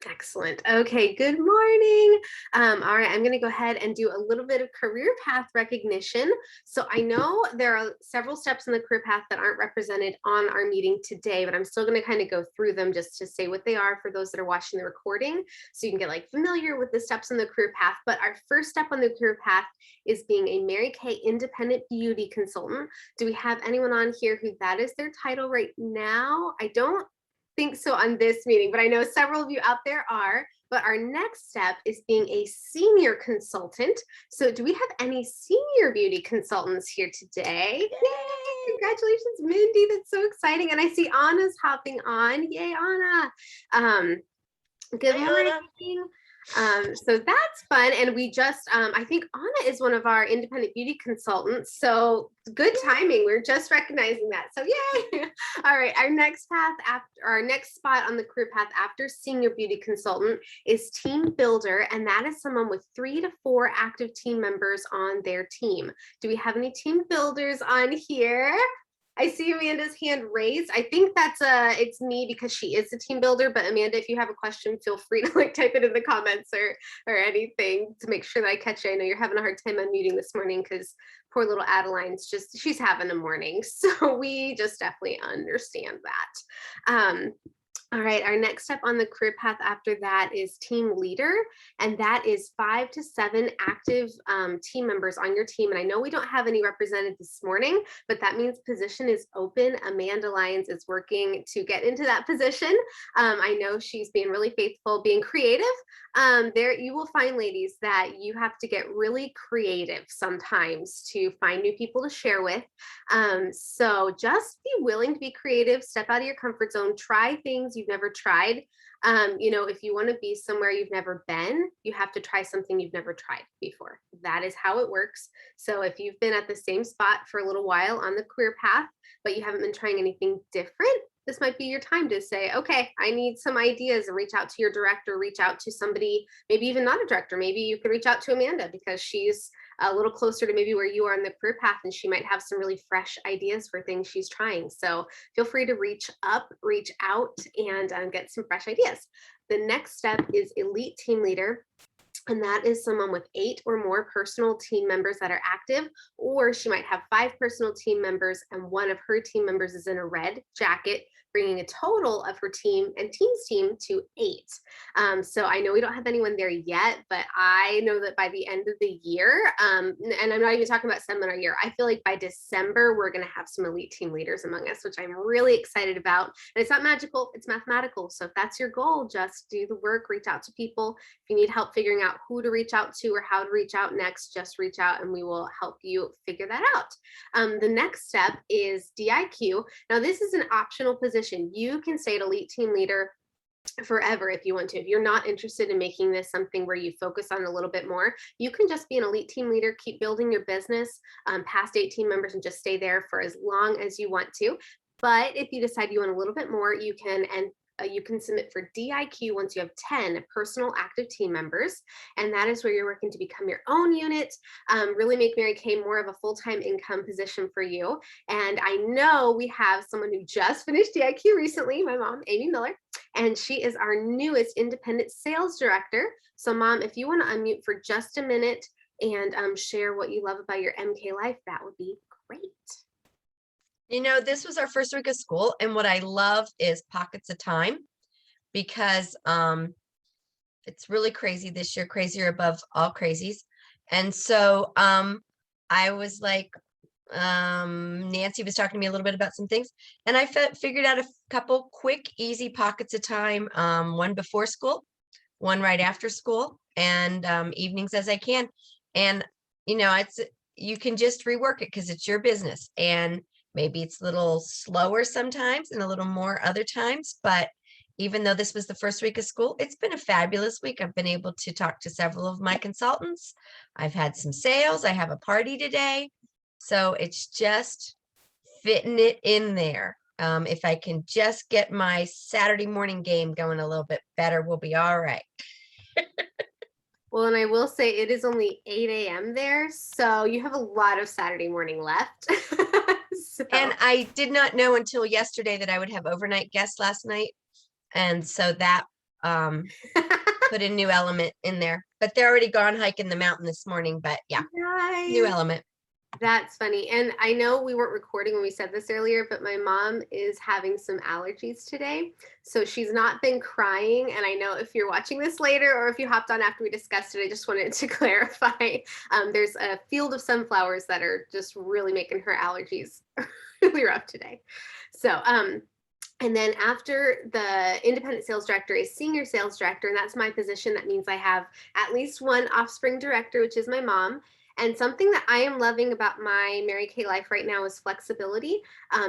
Excellent. Okay, good morning. All right, I'm going to go ahead and do a little bit of career path recognition. So I know there are several steps in the career path that aren't represented on our meeting today, but I'm still going to kind of go through them just to say what they are for those that are watching the recording, so you can get like familiar with the steps in the career path. But our first step on the career path is being a Mary Kay independent beauty consultant. Do we have anyone on here who that is their title right now? I don't think so on this meeting, but I know several of you out there are. But our next step is being a senior consultant. So do we have any senior beauty consultants here today? Yay! Congratulations, Mindy. That's so exciting. And I see Anna's hopping on. Yay, Anna. Good Hi, morning. Anna. So that's fun. And we just, I think Anna is one of our independent beauty consultants. So good timing. We're just recognizing that. So yay. All right. Our next path after our next spot on the career path after senior beauty consultant is team builder. And that is someone with 3 to 4 active team members on their team. Do we have any team builders on here? I see Amanda's hand raised. I think that's it's me because she is the team builder. But Amanda, if you have a question, feel free to like type it in the comments or anything to make sure that I catch you. I know you're having a hard time unmuting this morning because poor little Adeline's she's having a morning. So we just definitely understand that. All right, our next step on the career path after that is team leader, and that is 5 to 7 active team members on your team. And I know we don't have any represented this morning, but that means position is open. Amanda Lyons is working to get into that position. I know she's being really faithful, being creative. There you will find, ladies, that you have to get really creative sometimes to find new people to share with. So just be willing to be creative, step out of your comfort zone, try things you've never tried. If you want to be somewhere you've never been, you have to try something you've never tried before. That is how it works. So if you've been at the same spot for a little while on the career path, but you haven't been trying anything different, this might be your time to say, okay, I need some ideas, and reach out to your director, reach out to somebody, maybe even not a director. Maybe you could reach out to Amanda because she's a little closer to maybe where you are in the career path, and she might have some really fresh ideas for things she's trying. So feel free to reach out and get some fresh ideas. The next step is elite team leader. And that is someone with 8 or more personal team members that are active, or she might have 5 personal team members and one of her team members is in a red jacket, bringing a total of her team and team's team to 8. So I know we don't have anyone there yet, but I know that by the end of the year, and I'm not even talking about seminar year, I feel like by December, we're going to have some elite team leaders among us, which I'm really excited about. And it's not magical, it's mathematical. So if that's your goal, just do the work, reach out to people. If you need help figuring out who to reach out to or how to reach out next, just reach out and we will help you figure that out. The next step is DIQ. Now, this is an optional position. You can stay an elite team leader forever if you want to. If you're not interested in making this something where you focus on a little bit more, you can just be an elite team leader, keep building your business past 8 team members and just stay there for as long as you want to. But if you decide you want a little bit more, you can submit for DIQ once you have 10 personal active team members. And that is where you're working to become your own unit, really make Mary Kay more of a full-time income position for you. And I know we have someone who just finished DIQ recently, my mom, Amy Miller, and she is our newest independent sales director. So Mom, if you want to unmute for just a minute and share what you love about your MK life, that would be great. This was our first week of school, and what I love is pockets of time because it's really crazy this year, crazier above all crazies. And so I was like, Nancy was talking to me a little bit about some things, and I figured out a couple quick, easy pockets of time, one before school, one right after school, and evenings as I can. And, you can just rework it because it's your business. And maybe it's a little slower sometimes and a little more other times, but even though this was the first week of school, it's been a fabulous week. I've been able to talk to several of my consultants. I've had some sales. I have a party today. So it's just fitting it in there. If I can just get my Saturday morning game going a little bit better, we'll be all right. Well, and I will say it is only 8 a.m. there, so you have a lot of Saturday morning left. And I did not know until yesterday that I would have overnight guests last night. And so that put a new element in there, but they're already gone hiking the mountain this morning. But yeah, new Nice. element. That's funny. And I know we weren't recording when we said this earlier, but my mom is having some allergies today. So she's not been crying. And I know if you're watching this later or if you hopped on after we discussed it, I just wanted to clarify. There's a field of sunflowers that are just really making her allergies really rough today. So, and then after the independent sales director is senior sales director, and that's my position. That means I have at least one offspring director, which is my mom. And something that I am loving about my Mary Kay life right now is flexibility.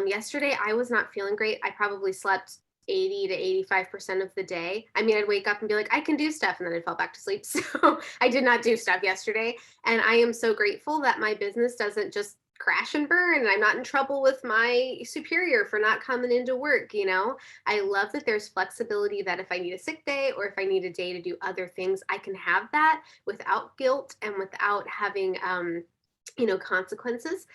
Yesterday, I was not feeling great. I probably slept 80 to 85% of the day. I mean, I'd wake up and be like, I can do stuff, and then I'd fall back to sleep. So I did not do stuff yesterday. And I am so grateful that my business doesn't just crash and burn and I'm not in trouble with my superior for not coming into work. I love that there's flexibility, that if I need a sick day or if I need a day to do other things, I can have that without guilt and without having consequences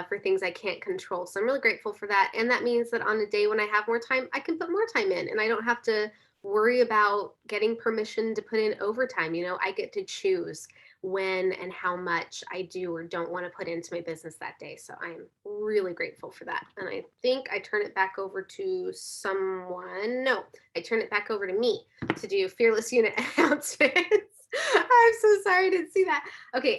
for things I can't control. So I'm really grateful for that. And that means that on a day when I have more time, I can put more time in and I don't have to worry about getting permission to put in overtime. I get to choose when and how much I do or don't want to put into my business that day. So I'm really grateful for that. And I think I turn it back over to someone. No, I turn it back over to me to do Fearless Unit announcements. I'm so sorry I didn't see that. Okay,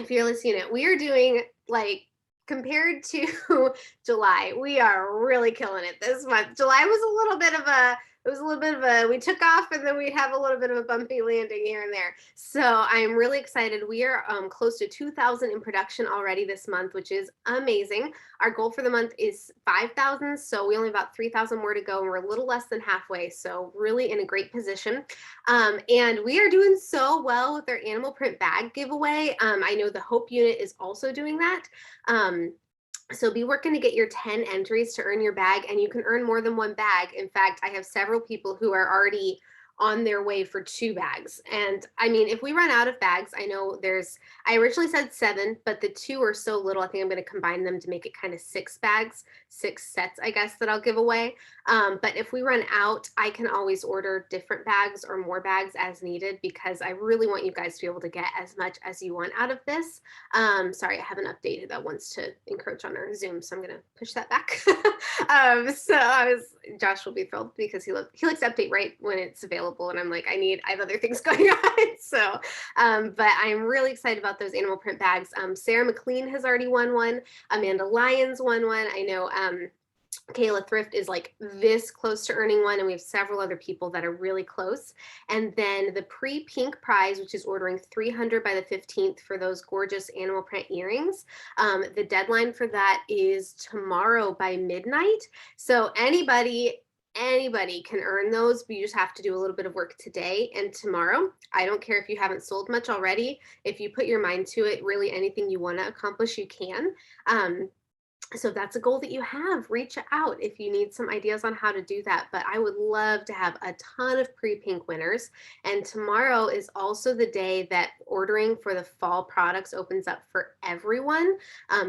Fearless Unit, we are doing like compared to July, we are really killing it this month. July was a little bit of we took off and then we'd have a little bit of a bumpy landing here and there. So I'm really excited. We are close to 2,000 in production already this month, which is amazing. Our goal for the month is 5,000. So we only have about 3,000 more to go and we're a little less than halfway. So really in a great position. And we are doing so well with our animal print bag giveaway. I know the Hope Unit is also doing that. So be working to get your 10 entries to earn your bag, and you can earn more than one bag. In fact, I have several people who are already on their way for 2 bags. And I mean, if we run out of bags, I know I originally said 7, but the 2 are so little. I think I'm going to combine them to make it kind of 6 bags, 6 sets, I guess, that I'll give away. But if we run out, I can always order different bags or more bags as needed because I really want you guys to be able to get as much as you want out of this. Sorry, I haven't updated. That wants to encroach on our Zoom, so I'm going to push that back. Josh will be thrilled because he likes to update right when it's available, and I'm like, I have other things going on. So, but I'm really excited about those animal print bags. Sarah McLean has already won one. Amanda Lyons won one. I know Kayla Thrift is like this close to earning one, and we have several other people that are really close. And then the pre-pink prize, which is ordering 300 by the 15th for those gorgeous animal print earrings. The deadline for that is tomorrow by midnight. So anybody can earn those, but you just have to do a little bit of work today and tomorrow. I don't care if you haven't sold much already. If you put your mind to it, really anything you want to accomplish, you can. So if that's a goal that you have, reach out if you need some ideas on how to do that. But I would love to have a ton of pre-pink winners. And tomorrow is also the day that ordering for the fall products opens up for everyone.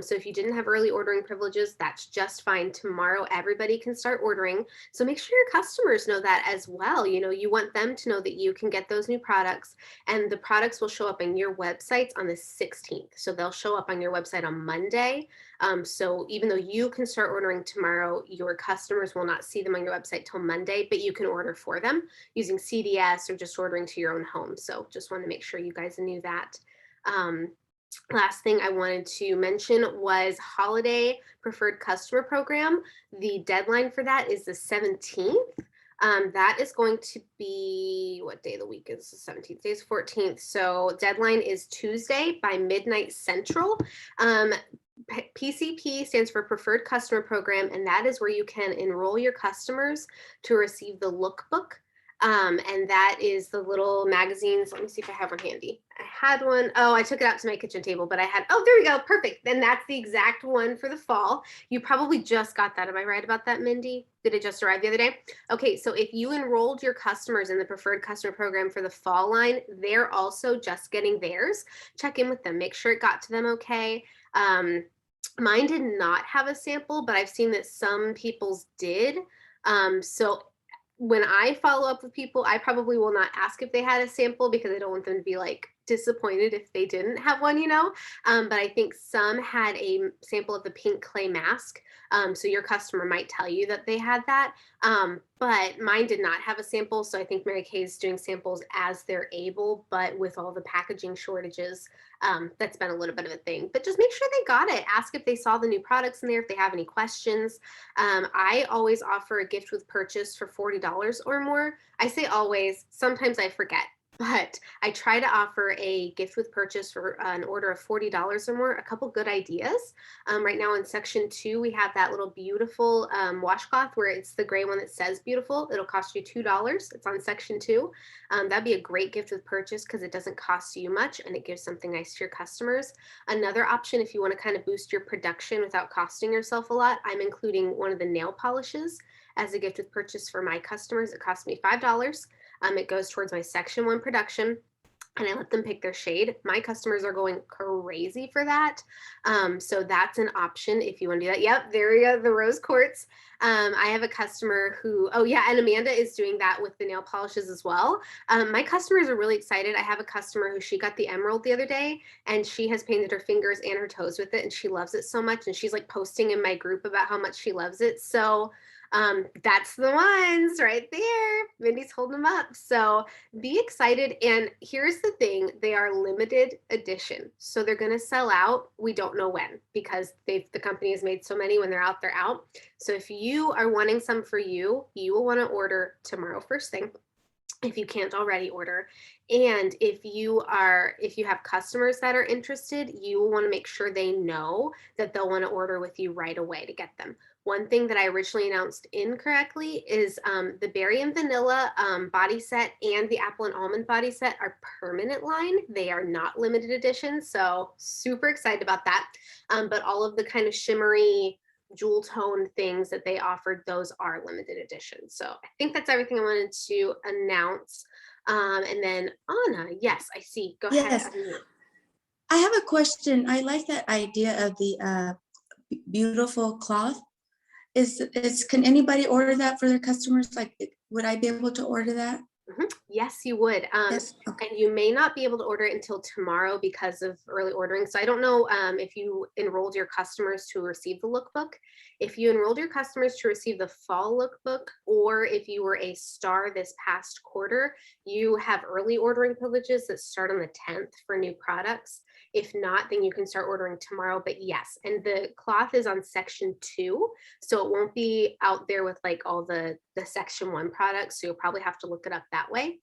So if you didn't have early ordering privileges, that's just fine. Tomorrow, everybody can start ordering. So make sure your customers know that as well. You want them to know that you can get those new products, and the products will show up on your websites on the 16th. So they'll show up on your website on Monday. So even though you can start ordering tomorrow, your customers will not see them on your website till Monday, but you can order for them using CDS or just ordering to your own home. So just want to make sure you guys knew that. Last thing I wanted to mention was holiday preferred customer program. The deadline for that is the 17th. That is going to be, what day of the week is the 17th? Today's 14th. So deadline is Tuesday by midnight Central. PCP stands for Preferred Customer Program, and that is where you can enroll your customers to receive the lookbook. And that is the little magazines. Let me see if I have one handy. I had one. Oh, I took it out to my kitchen table, but oh, there we go. Perfect. Then that's the exact one for the fall. You probably just got that. Am I right about that, Mindy? Did it just arrive the other day? Okay, so if you enrolled your customers in the Preferred Customer Program for the fall line, they're also just getting theirs. Check in with them. Make sure it got to them okay. Mine did not have a sample, but I've seen that some people's did. So when I follow up with people, I probably will not ask if they had a sample because I don't want them to be like disappointed if they didn't have one, you know. But I think some had a sample of the pink clay mask. So your customer might tell you that they had that. But mine did not have a sample. So I think Mary Kay is doing samples as they're able, but with all the packaging shortages, that's been a little bit of a thing. But just make sure they got it. Ask if they saw the new products in there, if they have any questions. I always offer a gift with purchase for $40 or more. I say always, sometimes I forget, but I try to offer a gift with purchase for an order of $40 or more. A couple good ideas. Right now in section 2, we have that little beautiful washcloth where it's the gray one that says beautiful. It'll cost you $2. It's on section 2. That'd be a great gift with purchase because it doesn't cost you much and it gives something nice to your customers. Another option, if you want to kind of boost your production without costing yourself a lot, I'm including one of the nail polishes as a gift with purchase for my customers. It cost me $5. It goes towards my section 1 production and I let them pick their shade. My customers are going crazy for that. So that's an option if you want to do that. Yep, there we go, the rose quartz. I have a customer who, oh yeah, and Amanda is doing that with the nail polishes as well. My customers are really excited. I have a customer who she got the emerald the other day and she has painted her fingers and her toes with it and she loves it so much. And she's like posting in my group about how much she loves it. So that's the ones right there. Mindy's holding them up. So be excited. And here's the thing, they are limited edition. So they're going to sell out. We don't know when because the company has made so many. When they're out, they're out. So if you are wanting some for you, you will want to order tomorrow first thing if you can't already order. And if you have customers that are interested, you will want to make sure they know that they'll want to order with you right away to get them. One thing that I originally announced incorrectly is the berry and vanilla body set and the apple and almond body set are permanent line. They are not limited edition. So super excited about that. But all of the kind of shimmery jewel tone things that they offered, those are limited edition. So I think that's everything I wanted to announce. And then Anna, yes, I see. Go ahead. Yes, I have a question. I like that idea of the beautiful cloth. Can anybody order that for their customers? Like, would I be able to order that? Yes, you would. Yes. Okay. And you may not be able to order it until tomorrow because of early ordering. So I don't know if you enrolled your customers to receive the lookbook. If you enrolled your customers to receive the fall lookbook, or if you were a star this past quarter, you have early ordering privileges that start on the 10th for new products. If not, then you can start ordering tomorrow. But yes, and the cloth is on section 2. So it won't be out there with like all the section 1 products. So you'll probably have to look it up that way.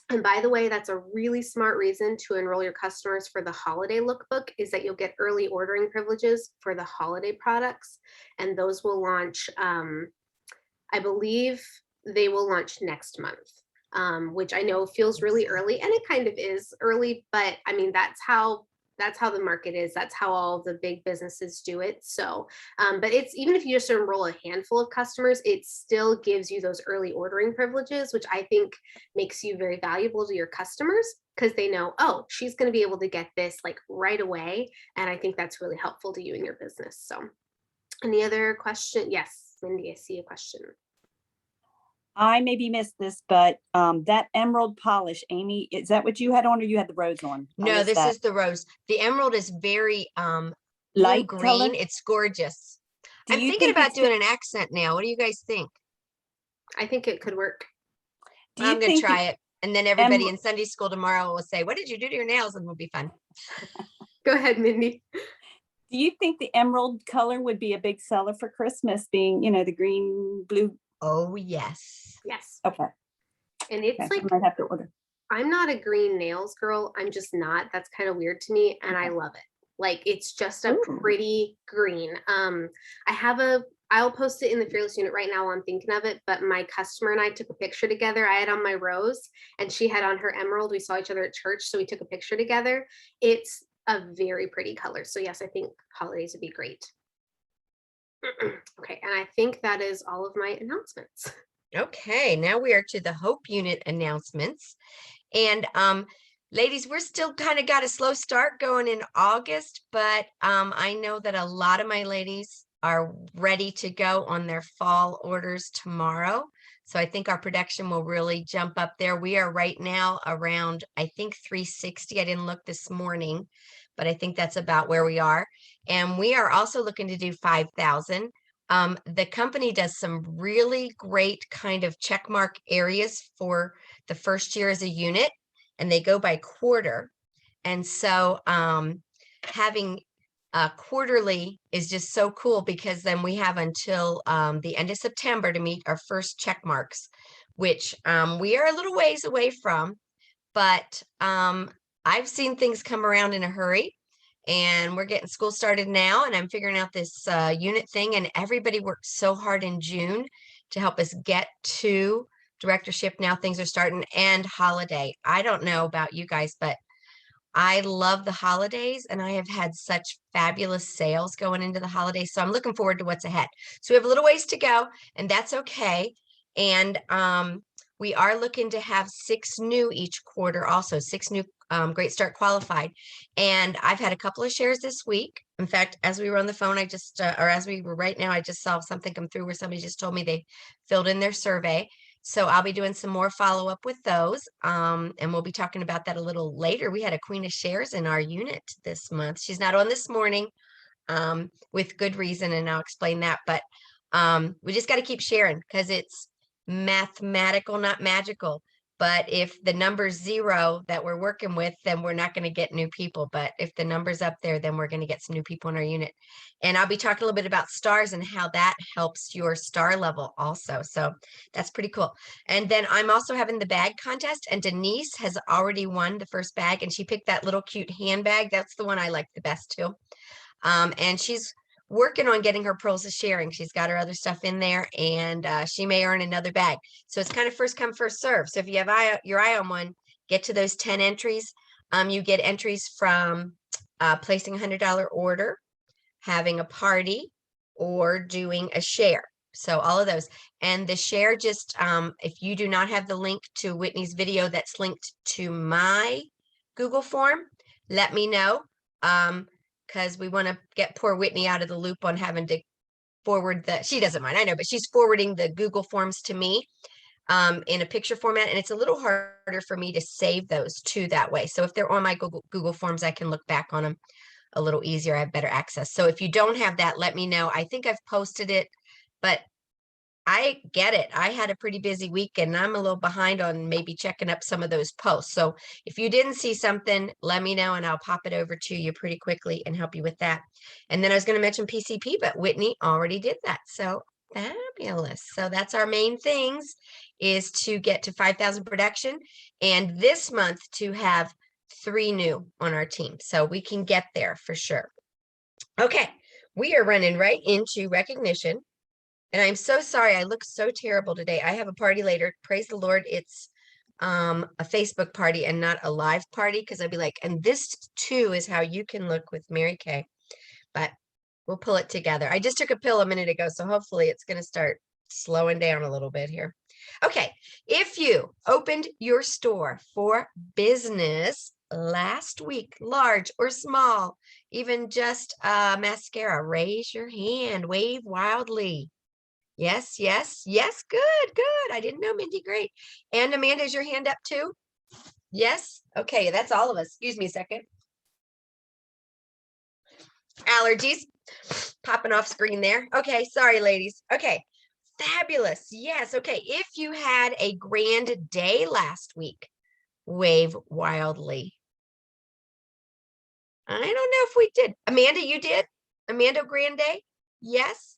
And by the way, that's a really smart reason to enroll your customers for the holiday lookbook is that you'll get early ordering privileges for the holiday products. And those will launch, I believe they will launch next month. Which I know feels really early, and it kind of is early, but I mean, that's how the market is. That's how all the big businesses do it. So, but it's even if you just enroll a handful of customers, it still gives you those early ordering privileges, which I think makes you very valuable to your customers because they know, oh, she's going to be able to get this like right away. And I think that's really helpful to you in your business. So any other question? Yes, Mindy, I see a question. I maybe missed this, but that emerald polish, Amy, is that what you had on or you had the rose on? No, this is the rose. The emerald is very Light blue color? green. It's gorgeous. Do I'm you thinking think about it's doing an accent now. What do you guys think? I think it could work. Do you I'm gonna think try the it. And then everybody emer- in Sunday school tomorrow will say, what did you do to your nails? And it'll be fun. Go ahead, Mindy. Do you think the emerald color would be a big seller for Christmas, being, the green, blue? Oh, yes. Yes. Okay. And it's Okay, like, I might have to order. I'm not a green nails girl. I'm just not. That's kind of weird to me. And I love it. Like, it's just a Ooh. pretty green. I'll post it in the Fearless unit right now while I'm thinking of it. But my customer and I took a picture together. I had on my rose and she had on her emerald. We saw each other at church. So we took a picture together. It's a very pretty color. So yes, I think holidays would be great. Okay. And I think that is all of my announcements. Okay, now we are to the Hope Unit announcements. And ladies, we're still kind of got a slow start going in August, but I know that a lot of my ladies are ready to go on their fall orders tomorrow. So I think our production will really jump up there. We are right now around, I think 360. I didn't look this morning, but I think that's about where we are. And we are also looking to do 5,000. The company does some really great kind of check mark areas for the first year as a unit, and they go by quarter. And so having quarterly is just so cool, because then we have until the end of September to meet our first check marks, which we are a little ways away from, but I've seen things come around in a hurry, and we're getting school started now, and I'm figuring out this unit thing, and everybody worked so hard in June to help us get to directorship. Now things are starting, and holiday. I don't know about you guys, but I love the holidays, and I have had such fabulous sales going into the holidays. So I'm looking forward to what's ahead. So we have a little ways to go, and that's okay. And we are looking to have 6 new each quarter, also 6 new Great Start qualified. And I've had a couple of shares this week. In fact, as we were on the phone, I just, or as we were right now, I just saw something come through where somebody just told me they filled in their survey. So I'll be doing some more follow-up with those. And we'll be talking about that a little later. We had a Queen of Shares in our unit this month. She's not on this morning, with good reason, and I'll explain that. But we just got to keep sharing, because it's mathematical, not magical. But if the number's 0 that we're working with, then we're not going to get new people. But if the number's up there, then we're going to get some new people in our unit. And I'll be talking a little bit about stars and how that helps your star level also. So that's pretty cool. And then I'm also having the bag contest, and Denise has already won the first bag, and she picked that little cute handbag. That's the one I like the best too. And she's working on getting her pearls of sharing. She's got her other stuff in there, and she may earn another bag. So it's kind of first come, first serve. So if you have your eye on one, get to those 10 entries. You get entries from placing a $100 order, having a party, or doing a share. So all of those. And the share, just if you do not have the link to Whitney's video that's linked to my Google form, let me know. Because we want to get poor Whitney out of the loop on having to forward she doesn't mind, I know, but she's forwarding the Google Forms to me in a picture format, and it's a little harder for me to save those too that way. So if they're on my Google Forms, I can look back on them a little easier. I have better access. So if you don't have that, let me know. I think I've posted it, but I get it. I had a pretty busy week, and I'm a little behind on maybe checking up some of those posts. So if you didn't see something, let me know, and I'll pop it over to you pretty quickly and help you with that. And then I was going to mention PCP, but Whitney already did that. So fabulous. So that's our main things, is to get to 5,000 production, and this month to have 3 new on our team. So we can get there for sure. Okay. We are running right into recognition. And I'm so sorry, I look so terrible today. I have a party later. Praise the Lord, it's a Facebook party and not a live party, because I'd be like, and this too is how you can look with Mary Kay. But we'll pull it together. I just took a pill a minute ago, so hopefully it's going to start slowing down a little bit here. Okay, if you opened your store for business last week, large or small, even just mascara, raise your hand, wave wildly. Yes, yes, yes. Good, good. I didn't know, Mindy. Great. And Amanda, is your hand up too? Yes. Okay, that's all of us. Excuse me a second. Allergies popping off screen there. Okay, sorry, ladies. Okay, fabulous. Yes. Okay, if you had a grand day last week, wave wildly. I don't know if we did. Amanda, you did? Amanda, grand day? Yes.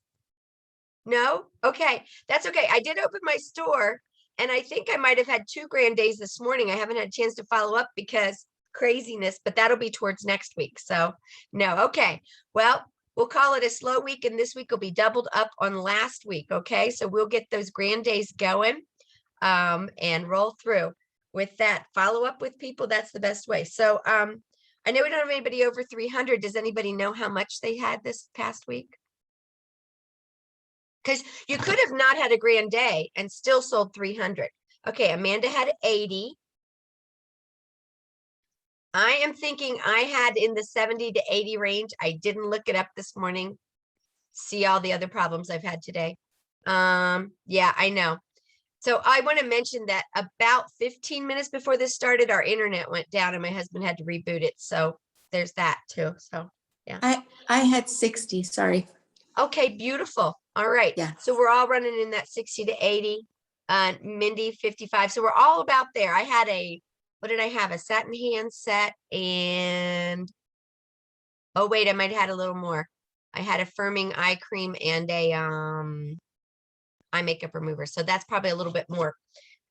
No? Okay, that's okay. I did open my store, and I think I might have had 2 grand days this morning. I haven't had a chance to follow up because craziness, but that'll be towards next week. So no, okay. Well, we'll call it a slow week, and this week will be doubled up on last week. Okay, so we'll get those grand days going and roll through with that. Follow up with people. That's the best way. So I know we don't have anybody over 300. Does anybody know how much they had this past week? Because you could have not had a grand day and still sold 300. Okay, Amanda had 80. I am thinking I had in the 70 to 80 range. I didn't look it up this morning. see all the other problems I've had today. Yeah, I know. So I want to mention that about 15 minutes before this started, our internet went down and my husband had to reboot it. So there's that too. So, I had 60, sorry. okay, beautiful. All right. Yeah. So we're all running in that 60 to 80, Mindy 55. So we're all about there. I had what did I have? A satin handset and, oh wait, I might have had a little more. I had a firming eye cream and a, eye makeup remover. So that's probably a little bit more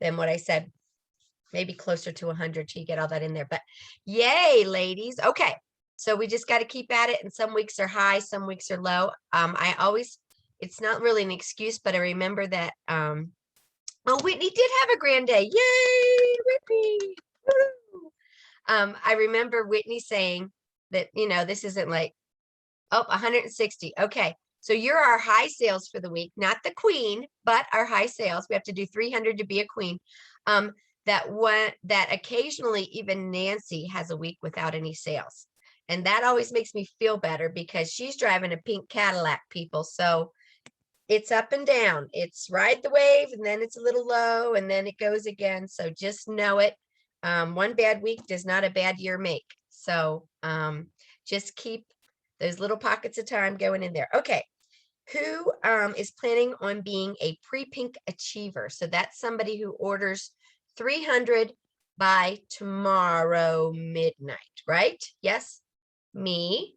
than what I said, maybe closer to 100 till you get all that in there. But yay, ladies. Okay. So we just got to keep at it. And some weeks are high, some weeks are low. It's not really an excuse, but I remember that, oh, Whitney did have a grand day. Yay, Whitney. Woo! I remember Whitney saying that, this isn't like, oh, 160. Okay. So you're our high sales for the week, not the queen, but our high sales. We have to do 300 to be a queen. That occasionally even Nancy has a week without any sales. And that always makes me feel better because she's driving a pink Cadillac, people. So it's up and down. It's ride the wave and then it's a little low and then it goes again. So just know it. One bad week does not a bad year make. So just keep those little pockets of time going in there. Okay. Who is planning on being a pre-pink achiever? So that's somebody who orders 300 by tomorrow midnight, right? Yes. Me.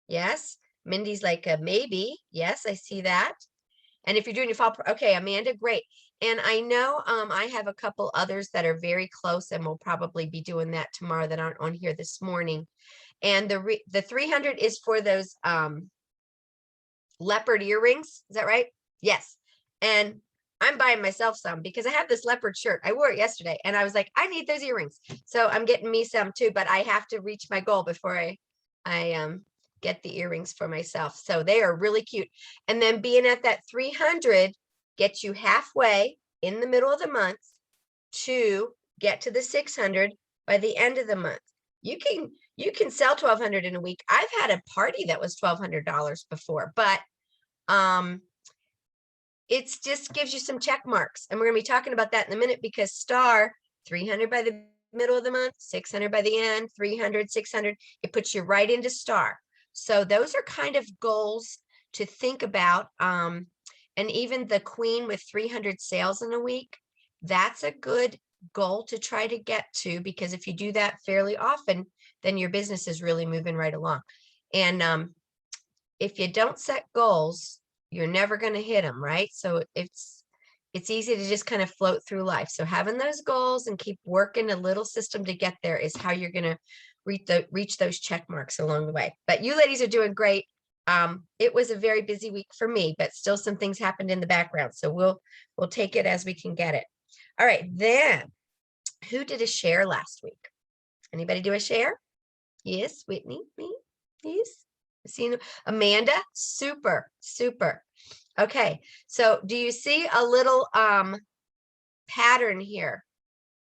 Yes. Mindy's like a maybe. Yes, I see that. And if you're doing your fall, okay, Amanda, great. And I know I have a couple others that are very close and will probably be doing that tomorrow that aren't on here this morning. And the 300 is for those leopard earrings. Is that right? Yes. And I'm buying myself some because I have this leopard shirt. I wore it yesterday and I was like, I need those earrings. So I'm getting me some too, but I have to reach my goal before I get the earrings for myself. So they are really cute. And then being at that 300 gets you halfway in the middle of the month to get to the 600 by the end of the month. You can sell 1,200 in a week. I've had a party that was $1,200 before, but it's just gives you some check marks. And we're going to be talking about that in a minute because star 300 by the middle of the month, 600 by the end, 300, 600, it puts you right into star. So those are kind of goals to think about. And even the queen with 300 sales in a week, that's a good goal to try to get to, because if you do that fairly often, then your business is really moving right along. And if you don't set goals, you're never going to hit them, right? So it's easy to just kind of float through life. So having those goals and keep working a little system to get there is how you're going to reach those check marks along the way. But you ladies are doing great. It was a very busy week for me, but still some things happened in the background. So we'll take it as we can get it. All right, then who did a share last week? Anybody do a share? Yes, Whitney, me, yes. Seen Amanda, super. Okay, so do you see a little pattern here?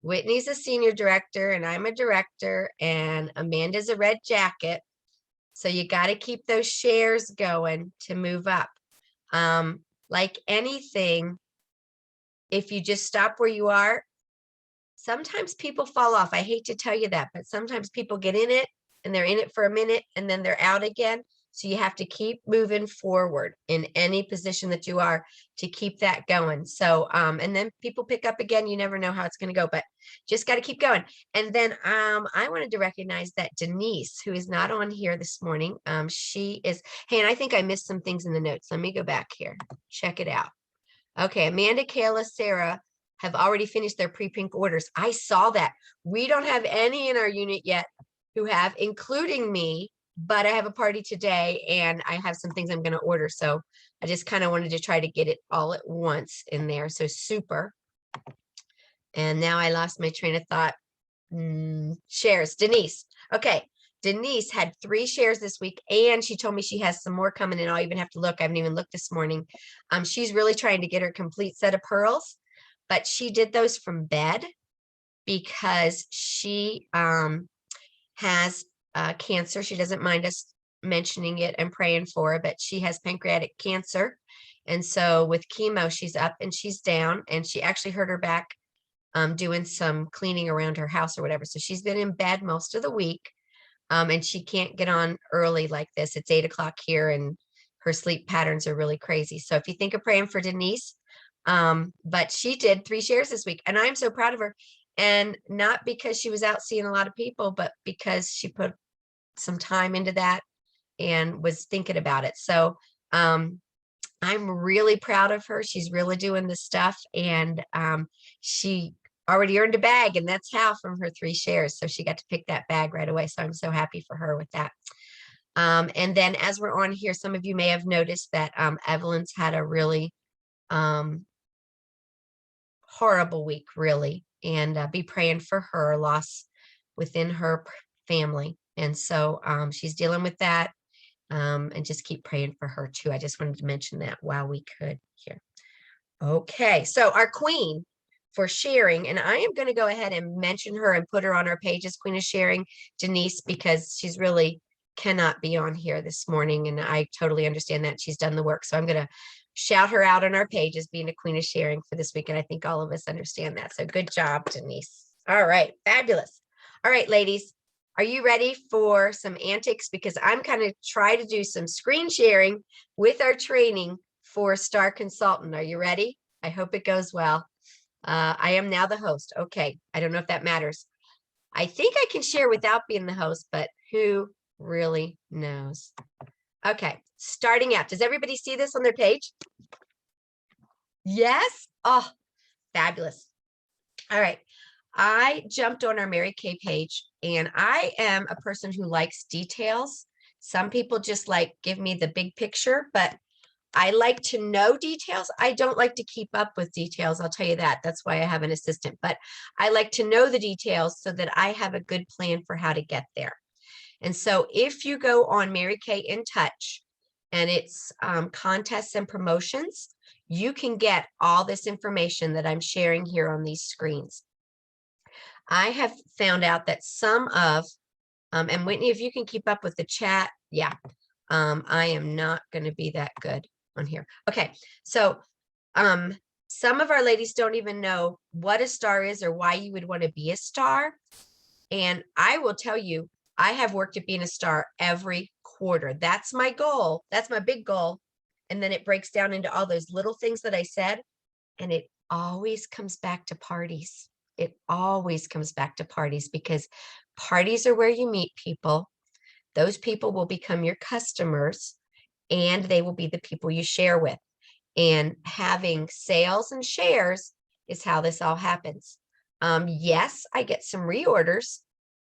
Whitney's a senior director and I'm a director and Amanda's a red jacket. So you got to keep those shares going to move up. Like anything, if you just stop where you are, sometimes people fall off. I hate to tell you that, but sometimes people get in it and they're in it for a minute and then they're out again. So you have to keep moving forward in any position that you are to keep that going. So, and then people pick up again. You never know how it's going to go, but just got to keep going. And then I wanted to recognize that Denise, who is not on here this morning, she is, hey, and I think I missed some things in the notes. Let me go back here. Check it out. Okay, Amanda, Kayla, Sarah have already finished their pre-pink orders. I saw that. We don't have any in our unit yet who have, including me, but I have a party today and I have some things I'm going to order. So I just kind of wanted to try to get it all at once in there. So super. And now I lost my train of thought. Shares, Denise. Okay. Denise had 3 shares this week and she told me she has some more coming and I'll even have to look. I haven't even looked this morning. She's really trying to get her complete set of pearls, but she did those from bed because she has cancer. She doesn't mind us mentioning it and praying for her, but she has pancreatic cancer. And so with chemo, she's up and she's down, and she actually hurt her back doing some cleaning around her house or whatever. So she's been in bed most of the week. And she can't get on early like this. It's 8 o'clock here, and her sleep patterns are really crazy. So if you think of praying for Denise, but she did 3 shares this week, and I'm so proud of her. And not because she was out seeing a lot of people, but because she put some time into that and was thinking about it. So I'm really proud of her. She's really doing the stuff, and she already earned a bag, and that's how, from her 3 shares. So she got to pick that bag right away. So I'm so happy for her with that. And then as we're on here, some of you may have noticed that Evelyn's had a really horrible week, really, and be praying for her loss within her family. And so she's dealing with that, and just keep praying for her too. I just wanted to mention that while we could here. Okay, so our queen for sharing, and I am going to go ahead and mention her and put her on our page as Queen of Sharing, Denise, because she's really cannot be on here this morning, and I totally understand that. She's done the work, so I'm going to shout her out on our page as being a Queen of Sharing for this week, and I think all of us understand that. So good job, Denise. All right, fabulous. All right, ladies, are you ready for some antics? Because I'm kind of try to do some screen sharing with our training for Star Consultant. Are you ready? I hope it goes well. I am now the host. Okay, I don't know if that matters. I think I can share without being the host, but who really knows? Okay, starting out. Does everybody see this on their page? Yes? Oh, fabulous. All right. I jumped on our Mary Kay page, and I am a person who likes details. Some people just like give me the big picture, but I like to know details. I don't like to keep up with details. I'll tell you that. That's why I have an assistant, but I like to know the details so that I have a good plan for how to get there. And so if you go on Mary Kay in Touch, and it's contests and promotions, you can get all this information that I'm sharing here on these screens. I have found out that some of, and Whitney, if you can keep up with the chat, yeah, I am not going to be that good on here. Okay, so some of our ladies don't even know what a star is or why you would want to be a star. And I will tell you, I have worked at being a star every quarter. That's my goal. That's my big goal. And then it breaks down into all those little things that I said. And it always comes back to parties. It always comes back to parties, because parties are where you meet people. Those people will become your customers, and they will be the people you share with. And having sales and shares is how this all happens. Yes, I get some reorders,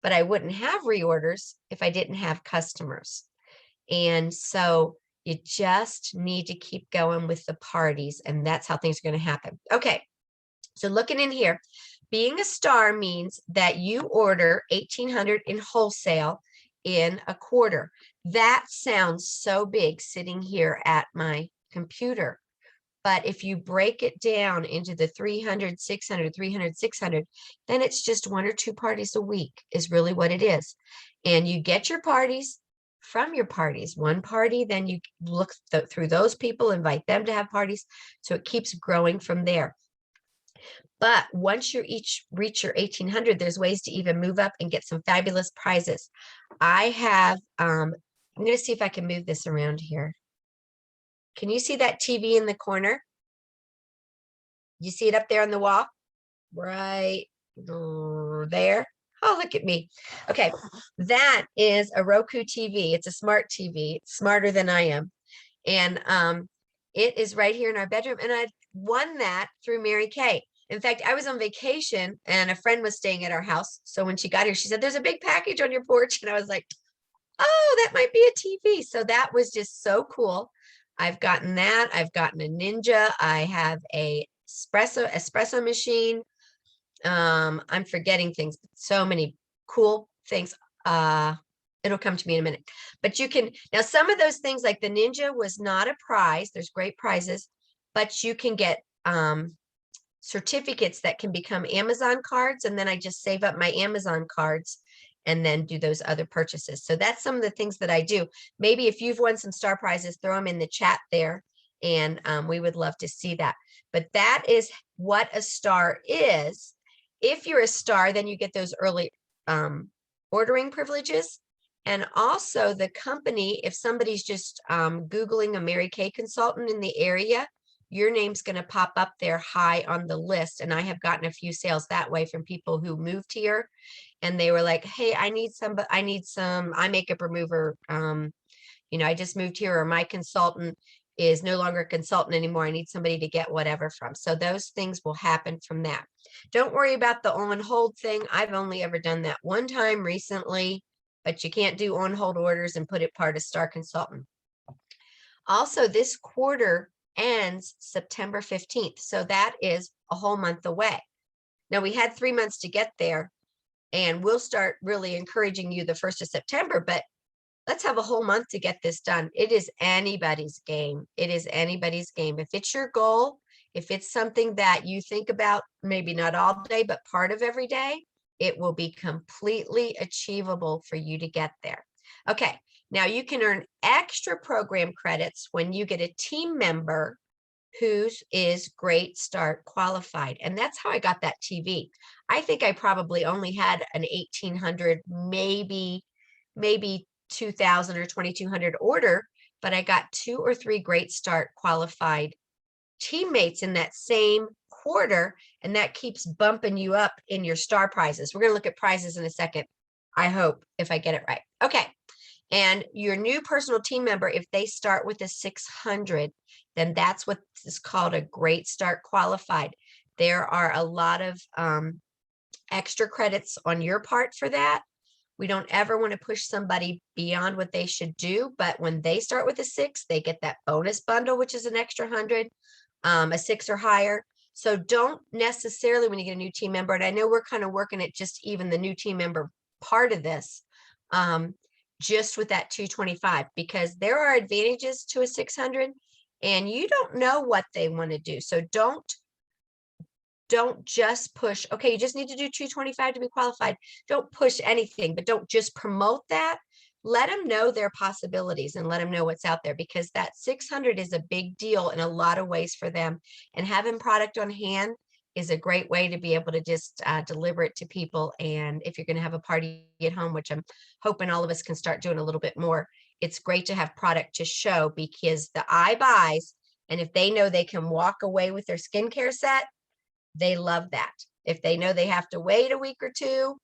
but I wouldn't have reorders if I didn't have customers. And so you just need to keep going with the parties, and that's how things are going to happen. Okay, so looking in here, being a star means that you order 1,800 in wholesale in a quarter. That sounds so big sitting here at my computer. But if you break it down into the 300, 600, 300, 600, then it's just 1 or 2 parties a week is really what it is. And you get your parties from your parties. One party, then you look through those people, invite them to have parties. So it keeps growing from there. But once you each reach your 1,800, there's ways to even move up and get some fabulous prizes. I have, I'm going to see if I can move this around here. Can you see that TV in the corner? You see it up there on the wall? Right there. Oh, look at me. Okay, that is a Roku TV. It's a smart TV. It's smarter than I am. And it is right here in our bedroom. And I won that through Mary Kay. In fact, I was on vacation and a friend was staying at our house. So when she got here, she said, "There's a big package on your porch." And I was like, "Oh, that might be a TV." So that was just so cool. I've gotten that. I've gotten a Ninja. I have a espresso machine. I'm forgetting things, so many cool things. It'll come to me in a minute. But you can, now some of those things like the Ninja was not a prize. There's great prizes, but you can get certificates that can become Amazon cards. And then I just save up my Amazon cards and then do those other purchases. So that's some of the things that I do. Maybe if you've won some star prizes, throw them in the chat there, and we would love to see that. But that is what a star is. If you're a star, then you get those early ordering privileges. And also the company, if somebody's just Googling a Mary Kay consultant in the area, your name's going to pop up there high on the list. And I have gotten a few sales that way from people who moved here, and they were like, hey, I need some eye makeup remover. I just moved here, or my consultant is no longer a consultant anymore. I need somebody to get whatever from. So those things will happen from that. Don't worry about the on hold thing. I've only ever done that one time recently, but you can't do on hold orders and put it part of Star Consultant. Also, this quarter ends September 15th. So that is a whole month away. Now, we had 3 months to get there, and we'll start really encouraging you the 1st of September, but let's have a whole month to get this done. It is anybody's game. It is anybody's game. If it's your goal, if it's something that you think about, maybe not all day, but part of every day, it will be completely achievable for you to get there. Okay, now you can earn extra program credits when you get a team member who is Great Start qualified. And that's how I got that TV. I think I probably only had an 1,800, maybe 2,000 or 2,200 order, but I got 2 or 3 Great Start qualified teammates in that same quarter, and that keeps bumping you up in your star prizes. We're going to look at prizes in a second, I hope, if I get it right. Okay, and your new personal team member, if they start with a 600, then that's what is called a Great Start qualified. There are a lot of extra credits on your part for that. We don't ever want to push somebody beyond what they should do, but when they start with a 6, they get that bonus bundle, which is an extra 100, a 6 or higher. So don't necessarily, when you get a new team member, and I know we're kind of working at just even the new team member part of this, just with that 225, because there are advantages to a 600, and you don't know what they want to do. So don't just push, okay, you just need to do 225 to be qualified. Don't push anything, but don't just promote that. Let them know their possibilities and let them know what's out there, because that 600 is a big deal in a lot of ways for them. And having product on hand is a great way to be able to just deliver it to people. And if you're going to have a party at home, which I'm hoping all of us can start doing a little bit more, it's great to have product to show, because the eye buys. And if they know they can walk away with their skincare set, they love that. If they know they have to wait a week or two,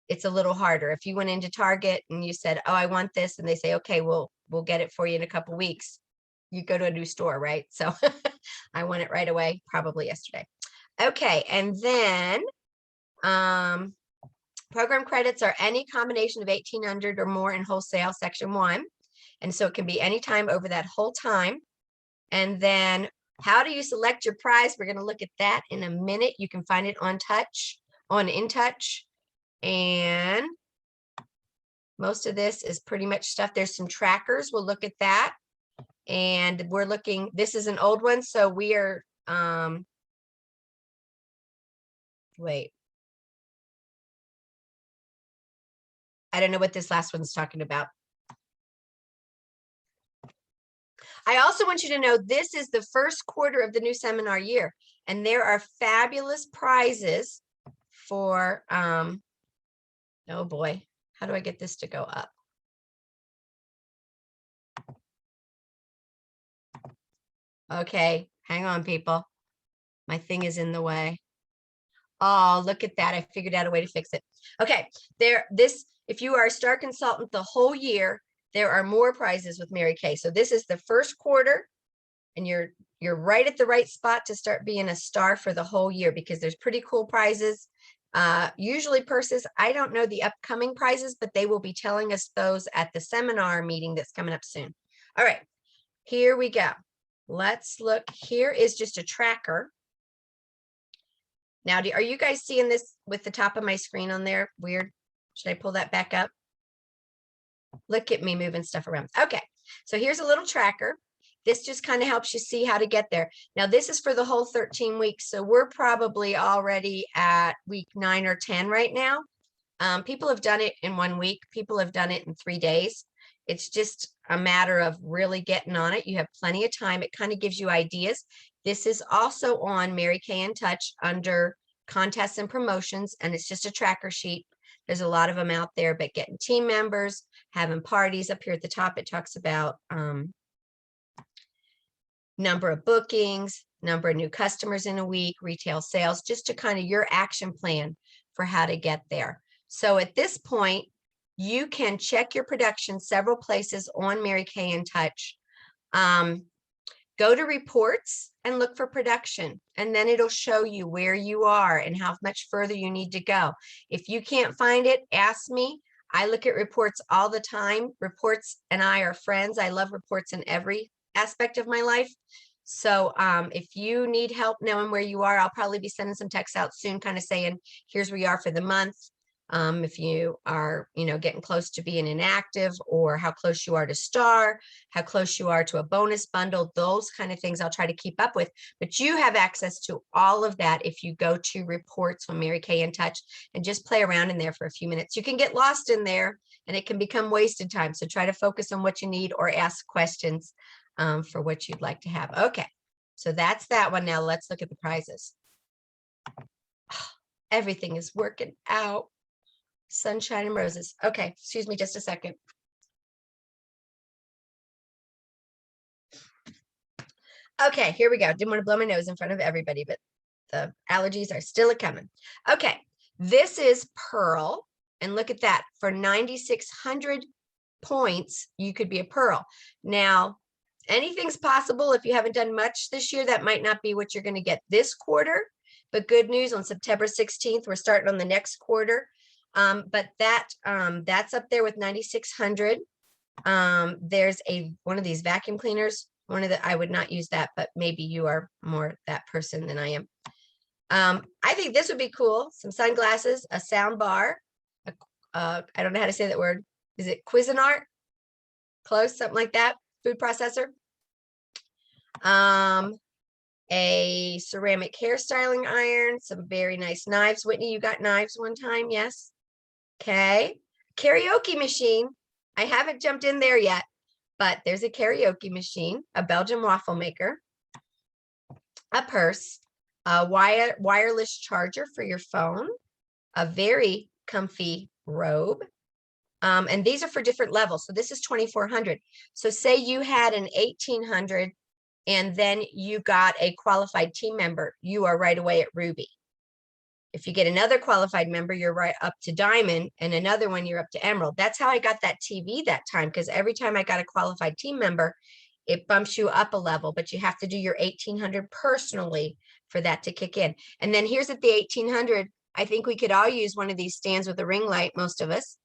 it's a little harder. If you went into Target and you said, oh, I want this, and they say, okay, we'll get it for you in a couple weeks, you go to a new store, right? So I want it right away, probably yesterday. Okay, and then program credits are any combination of 1,800 or more in wholesale, section 1. And so it can be any time over that whole time. And then how do you select your prize? We're going to look at that in a minute. You can find it on InTouch. And most of this is pretty much stuff. There's some trackers. We'll look at that. And we're looking, this is an old one. So we are, wait. I don't know what this last one's talking about. I also want you to know this is the first quarter of the new seminar year, and there are fabulous prizes for, oh boy, how do I get this to go up? Okay, hang on, people. My thing is in the way. Oh, look at that. I figured out a way to fix it. Okay, if you are a Star Consultant the whole year, there are more prizes with Mary Kay. So this is the first quarter, and you're right at the right spot to start being a star for the whole year, because there's pretty cool prizes. Usually purses. I don't know the upcoming prizes, but they will be telling us those at the seminar meeting that's coming up soon. All right, here we go. Let's look. Here is just a tracker. Now, are you guys seeing this with the top of my screen on there? Weird. Should I pull that back up? Look at me moving stuff around. Okay, so here's a little tracker. This just kind of helps you see how to get there. Now, this is for the whole 13 weeks. So we're probably already at week 9 or 10 right now. People have done it in 1 week. People have done it in 3 days. It's just a matter of really getting on it. You have plenty of time. It kind of gives you ideas. This is also on Mary Kay in Touch under contests and promotions, and it's just a tracker sheet. There's a lot of them out there, but getting team members, having parties. Up here at the top, it talks about number of bookings, number of new customers in a week, retail sales, just to kind of your action plan for how to get there. So at this point, you can check your production several places on Mary Kay in Touch. Go to reports and look for production, and then it'll show you where you are and how much further you need to go. If you can't find it, ask me. I look at reports all the time. Reports and I are friends. I love reports in every aspect of my life. So if you need help knowing where you are, I'll probably be sending some texts out soon, kind of saying, here's where you are for the month. If you are, getting close to being inactive, or how close you are to star, how close you are to a bonus bundle, those kind of things I'll try to keep up with. But you have access to all of that if you go to reports on Mary Kay in Touch and just play around in there for a few minutes. You can get lost in there and it can become wasted time. So try to focus on what you need or ask questions for what you'd like to have. Okay, so that's that one. Now let's look at the prizes. Everything is working out. Sunshine and roses. Okay, excuse me just a second. Okay, here we go. Didn't want to blow my nose in front of everybody, but the allergies are still a-coming. Okay, this is Pearl, and look at that. For 9,600 points, you could be a Pearl. Now, anything's possible. If you haven't done much this year, that might not be what you're going to get this quarter, but good news, on September 16th, we're starting on the next quarter. But that's up there with 9,600. There's one of these vacuum cleaners. I would not use that, but maybe you are more that person than I am. I think this would be cool. Some sunglasses, a sound bar. I don't know how to say that word. Is it Cuisinart? Close, something like that. Food processor. A ceramic hairstyling iron, some very nice knives. Whitney, you got knives one time? Yes. Okay. Karaoke machine. I haven't jumped in there yet, but there's a karaoke machine, a Belgian waffle maker, a purse, a wireless charger for your phone, a very comfy robe. And these are for different levels. So this is 2,400. So say you had an 1,800 and then you got a qualified team member, you are right away at Ruby. If you get another qualified member, you're right up to Diamond, and another one, you're up to Emerald. That's how I got that TV that time, because every time I got a qualified team member, it bumps you up a level, but you have to do your 1,800 personally for that to kick in. And then here's at the 1,800, I think we could all use one of these stands with a ring light, most of us.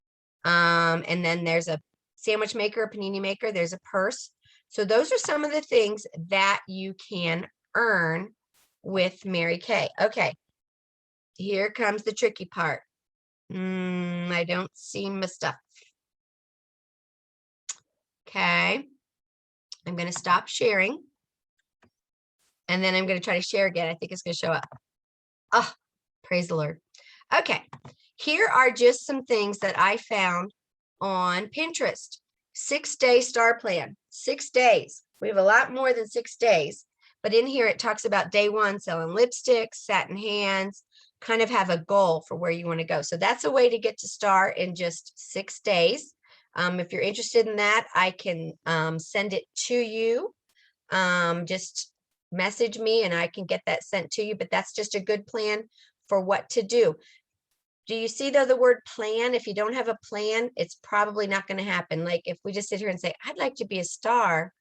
And then there's a sandwich maker, a panini maker, there's a purse. So those are some of the things that you can earn with Mary Kay. Okay. Here comes the tricky part. I don't see my stuff. Okay. I'm going to stop sharing. And then I'm going to try to share again. I think it's going to show up. Oh, praise the Lord. Okay. Here are just some things that I found on Pinterest. 6-day star plan. 6 days. We have a lot more than 6 days. But in here, it talks about day 1, selling lipsticks, satin hands, kind of have a goal for where you want to go. So that's a way to get to star in just 6 days. If you're interested in that, I can send it to you. Just message me and I can get that sent to you, but that's just a good plan for what to do. Do you see though the word plan? If you don't have a plan, it's probably not going to happen. Like if we just sit here and say, I'd like to be a star.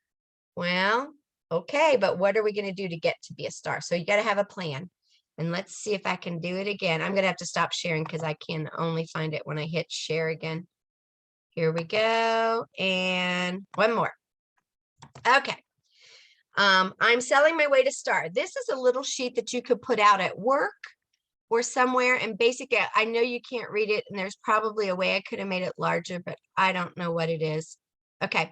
Well, okay, but what are we going to do to get to be a star? So you got to have a plan. And let's see if I can do it again. I'm going to have to stop sharing because I can only find it when I hit share again. Here we go. And one more. Okay. I'm selling my way to star. This is a little sheet that you could put out at work or somewhere. And basically, I know you can't read it. And there's probably a way I could have made it larger, but I don't know what it is. Okay.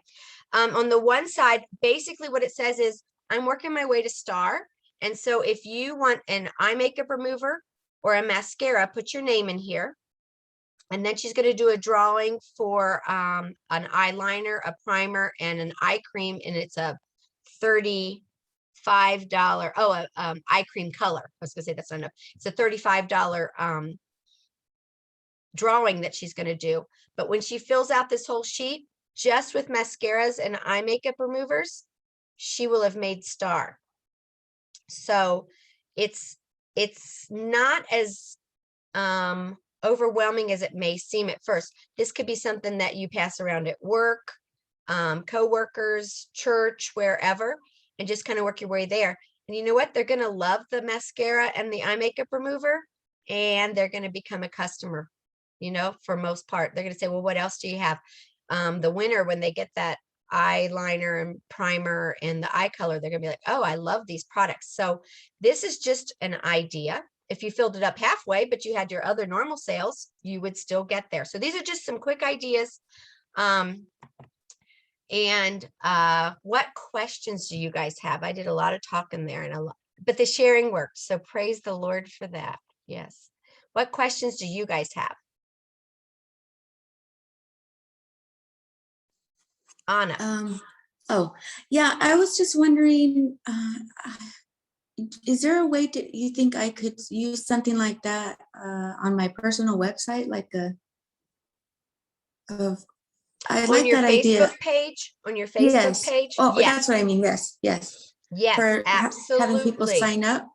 On the one side, basically what it says is I'm working my way to star. And so if you want an eye makeup remover or a mascara, put your name in here. And then she's going to do a drawing for an eyeliner, a primer, and an eye cream, and it's a $35. Eye cream color. I was going to say that's not enough. It's a $35 drawing that she's going to do. But when she fills out this whole sheet, just with mascaras and eye makeup removers, she will have made star. So it's not as overwhelming as it may seem at first. This could be something that you pass around at work, co-workers, church, wherever, and just kind of work your way there. And you know what? They're going to love the mascara and the eye makeup remover, and they're going to become a customer, you know, for most part. They're going to say, well, what else do you have? The winner, when they get that eyeliner and primer and the eye color, they're going to be like, oh, I love these products. So this is just an idea. If you filled it up halfway, but you had your other normal sales, you would still get there. So these are just some quick ideas. What questions do you guys have? I did a lot of talking there, and but the sharing worked. So praise the Lord for that. Yes. What questions do you guys have? Anna. Oh, yeah, I was just wondering, is there a way you think I could use something like that on my personal website, like I like that idea. On your Facebook page? Oh, yes. That's what I mean. Yes. Yes, For absolutely. having people sign up.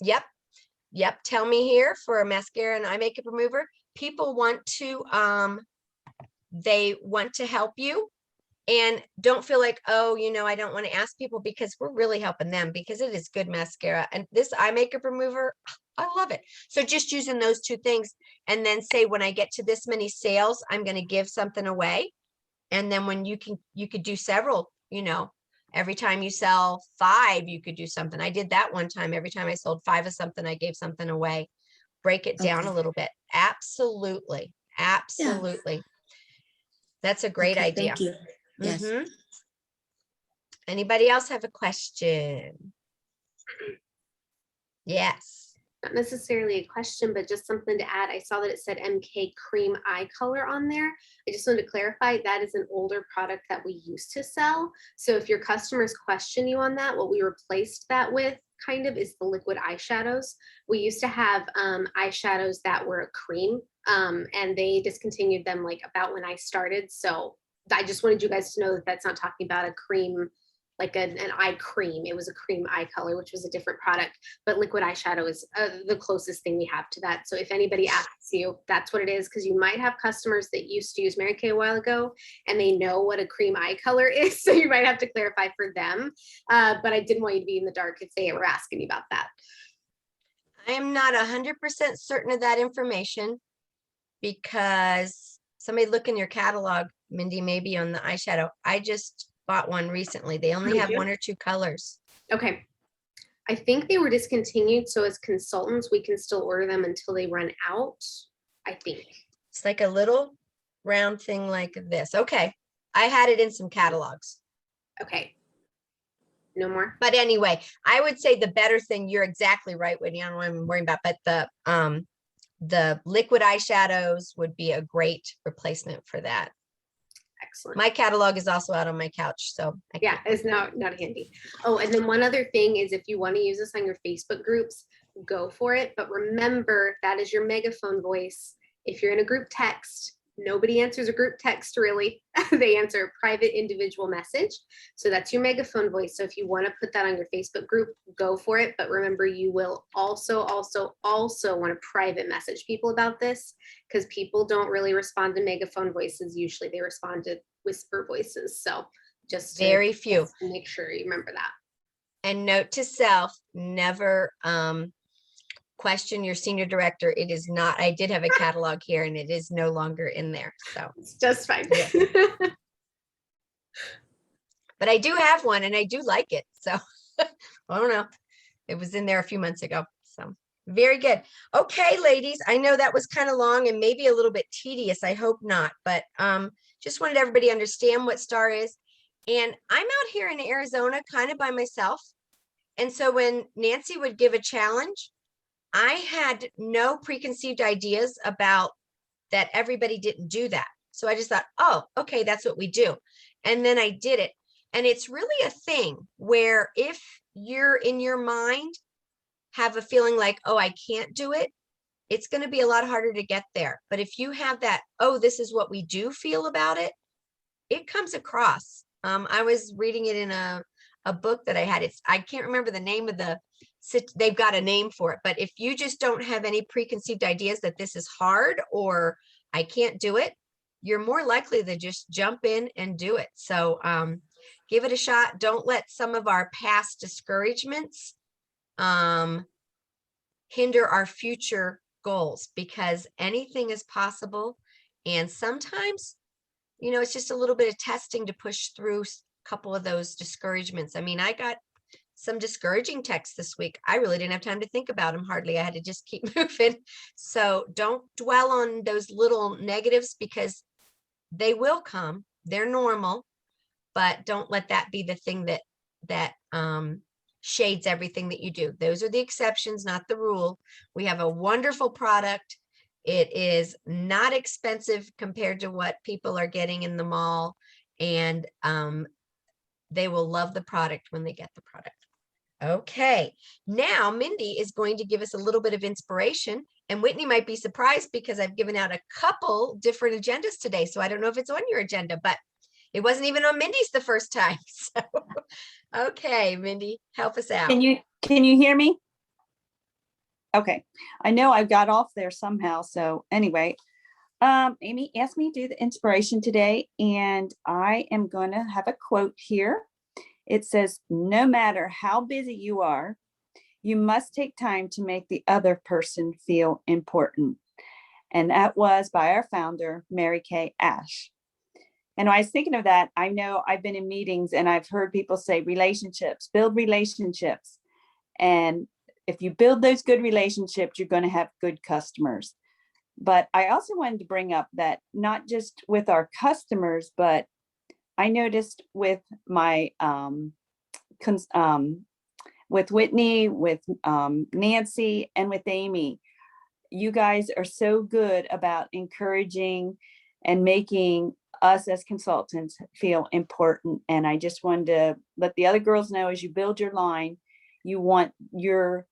Yep. Tell me here for a mascara and eye makeup remover. People want to, they want to help you. And don't feel like, oh, you know, I don't want to ask people, because we're really helping them, because it is good mascara. And this eye makeup remover, I love it. So just using those two things, and then say, when I get to this many sales, I'm going to give something away. And then when you could do several, you know, every time you sell 5, you could do something. I did that one time. Every time I sold 5 of something, I gave something away. Break it down a little bit. Absolutely. Absolutely. That's a great idea. Thank you. Yes. Anybody else have a question? Yes. Not necessarily a question, but just something to add. I saw that it said MK cream eye color on there. I just wanted to clarify that is an older product that we used to sell. So if your customers question you on that, what we replaced that with kind of is the liquid eyeshadows. We used to have eyeshadows that were a cream, and they discontinued them like about when I started. So I just wanted you guys to know that that's not talking about a cream, like an eye cream. It was a cream eye color, which was a different product, but liquid eyeshadow is the closest thing we have to that. So if anybody asks you, that's what it is, because you might have customers that used to use Mary Kay a while ago and they know what a cream eye color is. So you might have to clarify for them. But I didn't want you to be in the dark if they were asking you about that. I am not 100% certain of that information, because somebody look in your catalog, Mindy, maybe on the eyeshadow. I just bought one recently. They only have 1 or 2 colors. Okay. I think they were discontinued. So as consultants, we can still order them until they run out, I think. It's like a little round thing like this. Okay. I had it in some catalogs. Okay. No more. But anyway, I would say the better thing, you're exactly right, Whitney. I don't know what I'm worrying about, but the liquid eyeshadows would be a great replacement for that. Excellent. My catalog is also out on my couch, so yeah, it's not handy. Oh, and then one other thing is, if you want to use this on your Facebook groups, go for it. But remember, that is your megaphone voice. If you're in a group text, nobody answers a group text really. They answer a private individual message. So that's your megaphone voice. So if you want to put that on your Facebook group, go for it. But remember, you will also want to private message people about this, because people don't really respond to megaphone voices. Usually they respond to whisper voices. So just very few. Make sure you remember that. And note to self, never question your senior director. It is not, I did have a catalog here and it is no longer in there. So it's just fine. Yeah. But I do have one and I do like it. So I don't know. It was in there a few months ago. So very good. Okay, ladies, I know that was kind of long and maybe a little bit tedious. I hope not, but just wanted everybody to understand what STAR is. And I'm out here in Arizona kind of by myself. And so when Nancy would give a challenge, I had no preconceived ideas about that everybody didn't do that. So I just thought, oh, okay, that's what we do. And then I did it. And it's really a thing where if you're in your mind have a feeling like, oh, I can't do it, it's going to be a lot harder to get there. But if you have that, oh, this is what we do feel about it, it comes across. I was reading it in a book that I had. I can't remember the name of they've got a name for it, but if you just don't have any preconceived ideas that this is hard or I can't do it, you're more likely to just jump in and do it. So give it a shot. Don't let some of our past discouragements hinder our future goals, because anything is possible. And sometimes, it's just a little bit of testing to push through a couple of those discouragements. I mean, I got some discouraging texts this week. I really didn't have time to think about them hardly. I had to just keep moving. So don't dwell on those little negatives, because they will come. They're normal, but don't let that be the thing that shades everything that you do. Those are the exceptions, not the rule. We have a wonderful product. It is not expensive compared to what people are getting in the mall, and they will love the product when they get the product. Okay, now Mindy is going to give us a little bit of inspiration, and Whitney might be surprised because I've given out a couple different agendas today. So I don't know if it's on your agenda, but it wasn't even on Mindy's the first time. So, okay, Mindy, help us out. Can you hear me? Okay, I know I got off there somehow. So anyway, Amy asked me to do the inspiration today, and I am going to have a quote here. It says, "No matter how busy you are, you must take time to make the other person feel important." And that was by our founder, Mary Kay Ash. And when I was thinking of that, I know I've been in meetings and I've heard people say relationships, build relationships. And if you build those good relationships, you're going to have good customers. But I also wanted to bring up that not just with our customers, but I noticed with my, with Whitney, with Nancy, and with Amy, you guys are so good about encouraging and making us as consultants feel important. And I just wanted to let the other girls know, as you build your line, you want your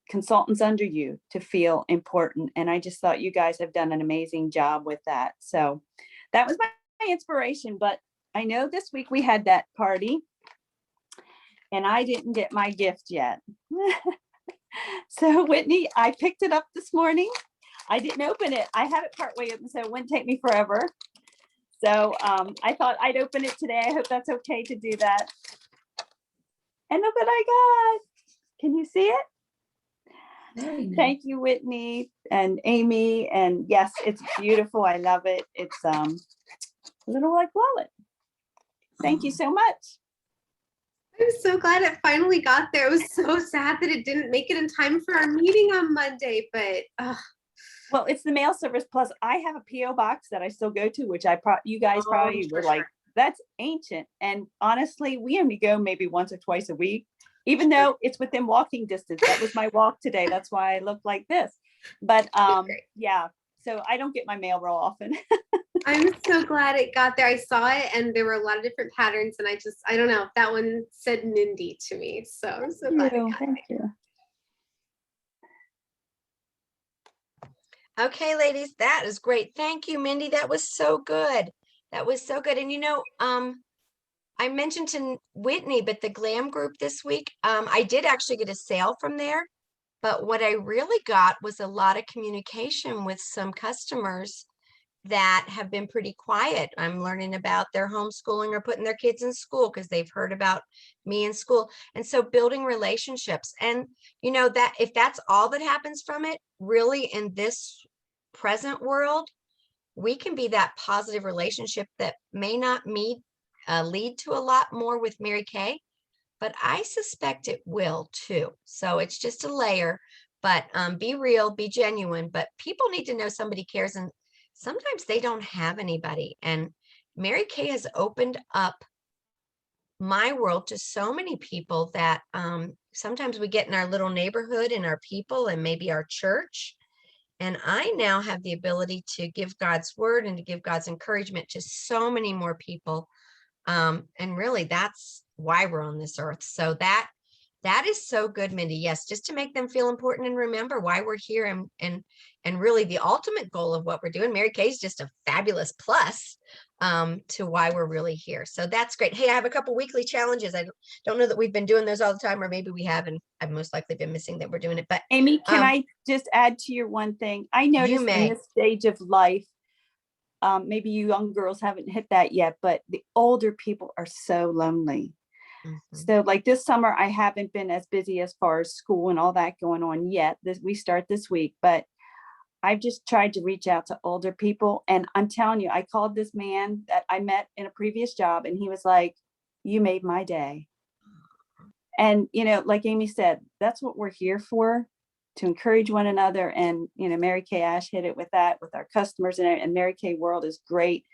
consultants under you to feel important. And I just thought you guys have done an amazing job with that. So that was my inspiration. But I know this week we had that party and I didn't get my gift yet. So Whitney, I picked it up this morning. I didn't open it. I have it partway open, so it wouldn't take me forever. So I thought I'd open it today. I hope that's okay to do that. And look what I got. Can you see it? Very nice. Thank you, Whitney and Amy. And yes, it's beautiful. I love it. It's a little like wallet. Thank you so much. I'm so glad it finally got there. It was so sad that it didn't make it in time for our meeting on Monday, but Well, it's the mail service. Plus, I have a PO box that I still go to, which you guys probably were like, that's ancient. And honestly, we only go maybe once or twice a week, even though it's within walking distance. That was my walk today. That's why I look like this. But yeah, so I don't get my mail real often. I'm so glad it got there. I saw it and there were a lot of different patterns, and I don't know, that one said Mindy to me. So I'm so glad it got Thank there. you. Okay, ladies, that is great. Thank you, Mindy. That was so good. That was so good. And I mentioned to Whitney, but the Glam Group this week, I did actually get a sale from there. But what I really got was a lot of communication with some customers that have been pretty quiet. I'm learning about their homeschooling or putting their kids in school because they've heard about me in school. And so building relationships, and that if that's all that happens from it, really in this present world, we can be that positive relationship that may not lead to a lot more with Mary Kay, but I suspect it will too. So it's just a layer, but be real, be genuine, but people need to know somebody cares, and sometimes they don't have anybody. And Mary Kay has opened up my world to so many people that sometimes we get in our little neighborhood and our people and maybe our church, And I now have the ability to give God's word and to give God's encouragement to so many more people. And really, that's why we're on this earth. So that is so good, Mindy. Yes, just to make them feel important and remember why we're here, and really the ultimate goal of what we're doing. Mary Kay is just a fabulous plus to why we're really here. So that's great. Hey, I have a couple weekly challenges. I don't know that we've been doing those all the time, or maybe we have, and I've most likely been missing that we're doing it. But Amy, can Um, I just add to your one thing? I noticed in may. this stage of life, maybe you young girls haven't hit that yet, but the older people are so lonely. Mhm. So like this summer, I haven't been as busy as far as school and all that going on yet. We start this week, but I've just tried to reach out to older people. And I'm telling you, I called this man that I met in a previous job, and he was like, "You made my day." And, like Amy said, that's what we're here for, to encourage one another. And, Mary Kay Ash hit it with that, with our customers, and Mary Kay World is great.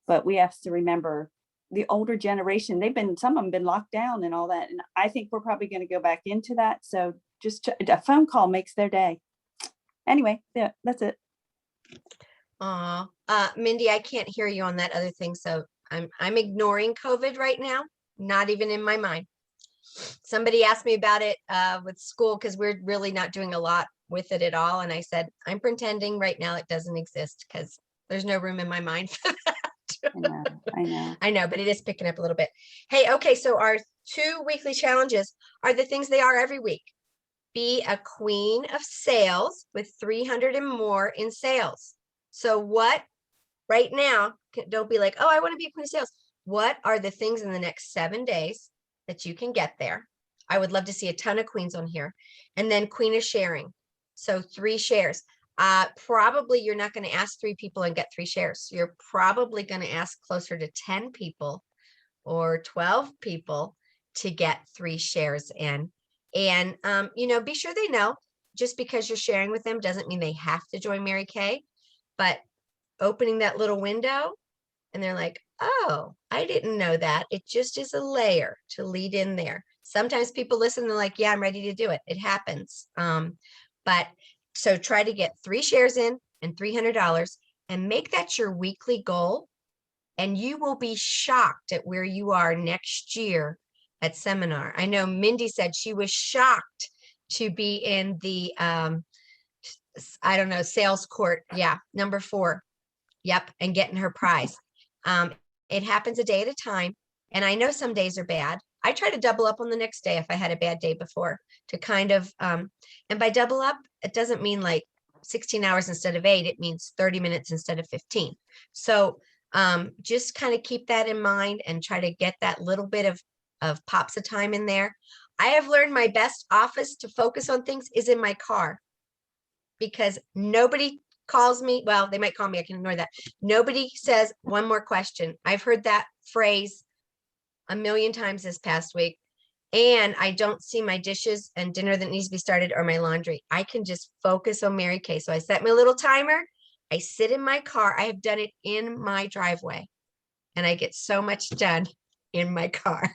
But we have to remember the older generation, some of them been locked down and all that. And I think we're probably going to go back into that. So just a phone call makes their day. Anyway, yeah, that's it. Aw, Mindy, I can't hear you on that other thing, so I'm ignoring COVID right now, not even in my mind. Somebody asked me about it with school, because we're really not doing a lot with it at all, and I said, I'm pretending right now it doesn't exist, because there's no room in my mind for that. I know. I know, but it is picking up a little bit. Hey, okay, so our 2 weekly challenges are the things they are every week. Be a queen of sales with 300 and more in sales. So what right now, don't be like, oh, I want to be a queen of sales. What are the things in the next 7 days that you can get there? I would love to see a ton of queens on here. And then queen of sharing. So 3 shares. Probably you're not going to ask 3 people and get 3 shares. You're probably going to ask closer to 10 people or 12 people to get 3 shares in. And, be sure they know, just because you're sharing with them doesn't mean they have to join Mary Kay, but opening that little window and they're like, oh, I didn't know that. It just is a layer to lead in there. Sometimes people listen, they're like, yeah, I'm ready to do it. It happens. But so try to get 3 shares in and $300 and make that your weekly goal. And you will be shocked at where you are next year at seminar. I know Mindy said she was shocked to be in the, I don't know, sales court. Yeah, number 4. Yep, and getting her prize. It happens a day at a time. And I know some days are bad. I try to double up on the next day if I had a bad day before, to kind of, and by double up, it doesn't mean like 16 hours instead of 8, it means 30 minutes instead of 15. So just kind of keep that in mind and try to get that little bit of pops of time in there. I have learned my best office to focus on things is in my car, because nobody calls me. Well, they might call me. I can ignore that. Nobody says one more question. I've heard that phrase a million times this past week. And I don't see my dishes and dinner that needs to be started or my laundry. I can just focus on Mary Kay. So I set my little timer. I sit in my car. I have done it in my driveway, and I get so much done in my car.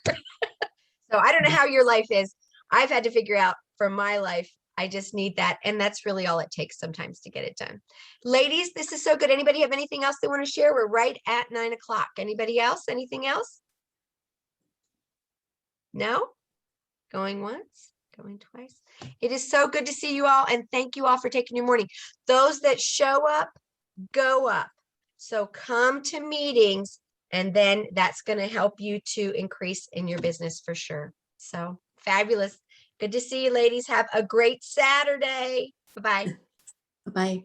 So I don't know how your life is. I've had to figure out for my life, I just need that. And that's really all it takes sometimes to get it done. Ladies, this is so good. Anybody have anything else they want to share? We're right at 9 o'clock. Anybody else? Anything else? No? Going once, going twice. It is so good to see you all. And thank you all for taking your morning. Those that show up, go up. So come to meetings, and then that's going to help you to increase in your business for sure. So fabulous. Good to see you, ladies. Have a great Saturday. Bye-bye. Bye-bye.